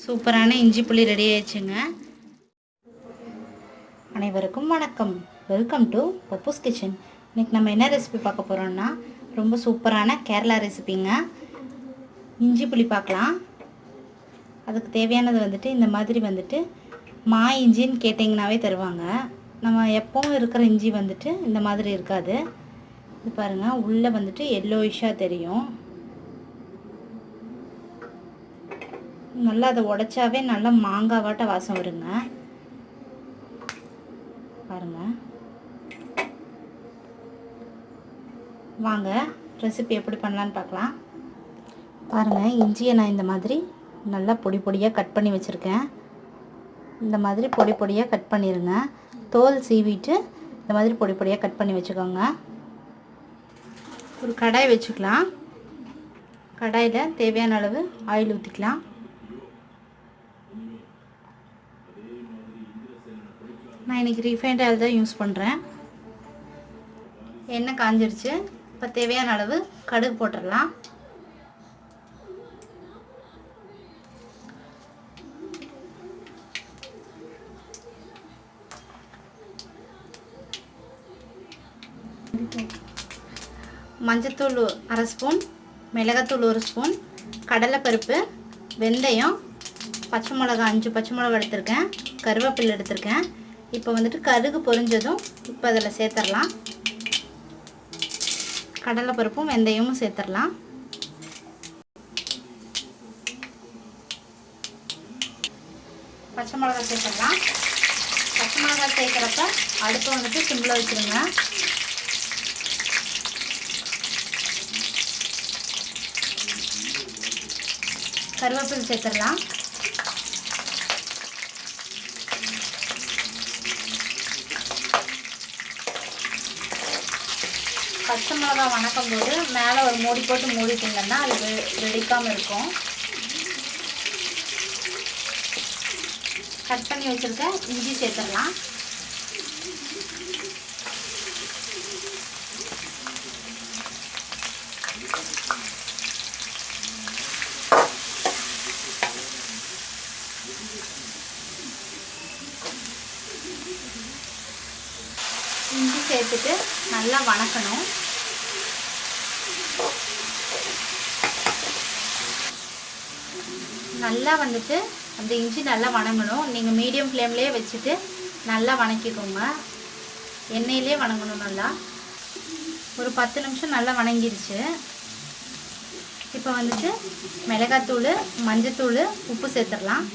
சூப்பரான இஞ்சி புளி ரெடி ஆயிடுச்சுங்க. அனைவருக்கும் வணக்கம். வெல்கம் டு பப்பூஸ் கிச்சன். இன்றைக்கி நம்ம என்ன ரெசிபி பார்க்க போகிறோம்னா ரொம்ப சூப்பரான கேரளா ரெசிபிங்க. இஞ்சி புளி பார்க்கலாம். அதுக்கு தேவையானது வந்துட்டு இந்த மாதிரி வந்துட்டு மா இஞ்சின்னு கேட்டிங்கனாவே தருவாங்க. நம்ம எப்பவும் இருக்கிற இஞ்சி வந்துட்டு இந்த மாதிரி இருக்காது. இது பாருங்கள், உள்ளே வந்துட்டு எல்லோயிஷாக தெரியும். நல்லா அதை உடைச்சாவே நல்லா மாங்காவாட்ட வாசம் வருங்க. பாருங்கள், வாங்க ரெசிபி எப்படி பண்ணலான்னு பார்க்கலாம். பாருங்கள், இஞ்சியை நான் இந்த மாதிரி நல்லா பொடி பொடியாக கட் பண்ணி வச்சுருக்கேன். இந்த மாதிரி பொடி பொடியாக கட் பண்ணிடுங்க. தோல் சீவிட்டு இந்த மாதிரி பொடி பொடியாக கட் பண்ணி வச்சுக்கோங்க. ஒரு கடாய் வச்சுக்கலாம். கடாயில் தேவையான அளவு ஆயில் ஊற்றிக்கலாம். நான் இன்றைக்கி ரீஃபைண்ட் ஆயில் தான் யூஸ் பண்ணுறேன். எண்ணெய் காஞ்சிருச்சு. இப்போ தேவையான அளவு கடுகு போட்டுடலாம். மஞ்சத்தூள் 1/2 ஸ்பூன், மிளகாத்தூள் 1 ஸ்பூன், கடலைப்பருப்பு, வெந்தயம், பச்சை மிளகா 5 பச்சை மிளகா எடுத்திருக்கேன், கருவேப்பிலை எடுத்திருக்கேன். இப்போ வந்துட்டு கடுகு பொரிஞ்சதும் இப்போ அதில் சேர்த்துடலாம். கடலைப்பருப்பும் வெந்தயமும் சேர்த்துடலாம். பச்சை மிளகா சேர்த்துடலாம். பச்சை மிளகா சேர்க்குறப்ப அடுப்பு வந்துட்டு சிம்மில் வச்சுருங்க. கருவேப்பிலை சேர்த்துடலாம். பச்சை மிளகா வணக்கும் போது மேலே ஒரு மூடி போட்டு மூடிட்டிங்கன்னா அது வெடிக்காமல் இருக்கும். கட் பண்ணி வச்சுருக்க இஞ்சி சேர்த்துடலாம். இஞ்சி சேர்த்துட்டு நல்லா வணக்கணும். நல்லா வந்துட்டு அந்த இஞ்சி நல்லா வணங்கணும். நீங்கள் மீடியம் ஃப்ளேம்லேயே வச்சுட்டு நல்லா வணக்கிக்கோங்க. எண்ணெயிலே வணங்கணும். நல்லா ஒரு 10 நிமிஷம் நல்லா வணங்கிருச்சு. இப்போ வந்துட்டு மிளகாத்தூள், மஞ்சத்தூள், உப்பு சேர்த்துடலாம்.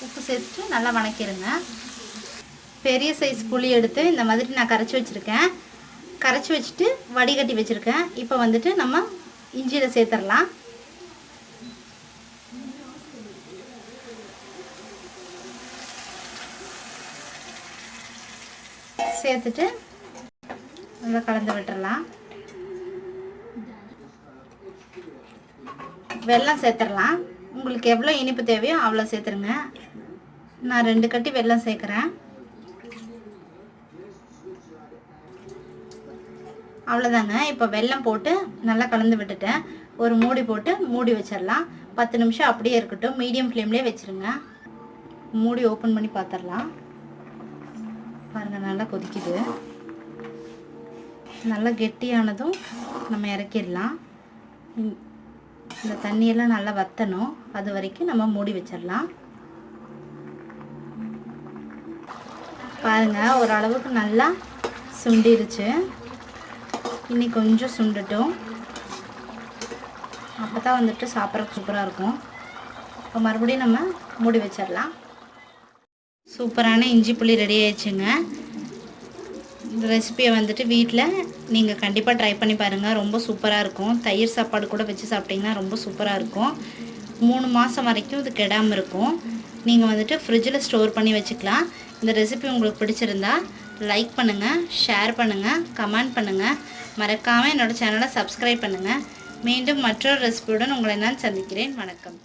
உப்பு சேர்த்துட்டு நல்லா வணக்கிடுங்க. பெரிய சைஸ் புளி எடுத்து இந்த மாதிரி நான் கரைச்சி வச்சுருக்கேன். கரைச்சி வச்சுட்டு வடிகட்டி வச்சுருக்கேன். இப்போ வந்துட்டு நம்ம இஞ்சியில் சேர்த்துடலாம். சேர்த்துட்டு நல்லா கலந்து விட்டுறலாம். வெல்லம் சேர்த்துடலாம். உங்களுக்கு எவ்வளோ இனிப்பு தேவையோ அவ்வளோ சேர்த்துருங்க. நான் 2 கட்டி வெல்லம் சேர்க்குறேன். அவ்வளோதாங்க. இப்போ வெல்லம் போட்டு நல்லா கலந்து விட்டுட்டேன். ஒரு மூடி போட்டு மூடி வச்சிடலாம். 10 நிமிஷம் அப்படியே இருக்கட்டும். மீடியம் ஃப்ளேம்லேயே வச்சுருங்க. மூடி ஓப்பன் பண்ணி பார்த்துடலாம். பாருங்கள், நல்லா கொதிக்குது. நல்லா கெட்டியானதும் நம்ம இறக்கிடலாம். இந்த தண்ணியெல்லாம் நல்லா வற்றணும். அது வரைக்கும் நம்ம மூடி வச்சிடலாம். பாருங்கள், ஓரளவுக்கு நல்லா சுண்டிருச்சு. இன்னி கொஞ்சம் சுண்டட்டும். அப்போ தான் வந்துட்டு சாப்பிட்றதுக்கு சூப்பராக இருக்கும். இப்போ மறுபடியும் நம்ம மூடி வச்சிடலாம். சூப்பரான இஞ்சி புளி ரெடி ஆயிடுச்சுங்க. இந்த ரெசிபியை வந்துட்டு வீட்டில் நீங்கள் கண்டிப்பாக ட்ரை பண்ணி பாருங்கள். ரொம்ப சூப்பராக இருக்கும். தயிர் சாப்பாடு கூட வச்சு சாப்பிட்டிங்கன்னா ரொம்ப சூப்பராக இருக்கும். 3 மாதம் வரைக்கும் இது கெடாமல் இருக்கும். நீங்கள் வந்துட்டு ஃப்ரிட்ஜில் ஸ்டோர் பண்ணி வச்சுக்கலாம். இந்த ரெசிபி உங்களுக்கு பிடிச்சிருந்தா லைக் பண்ணுங்கள், ஷேர் பண்ணுங்கள், கமெண்ட் பண்ணுங்கள். மறக்காமல் என்னோடய சேனலை சப்ஸ்கிரைப் பண்ணுங்கள். மீண்டும் மற்றொரு ரெசிபியுடன் உங்களை நான் சந்திக்கிறேன். வணக்கம்.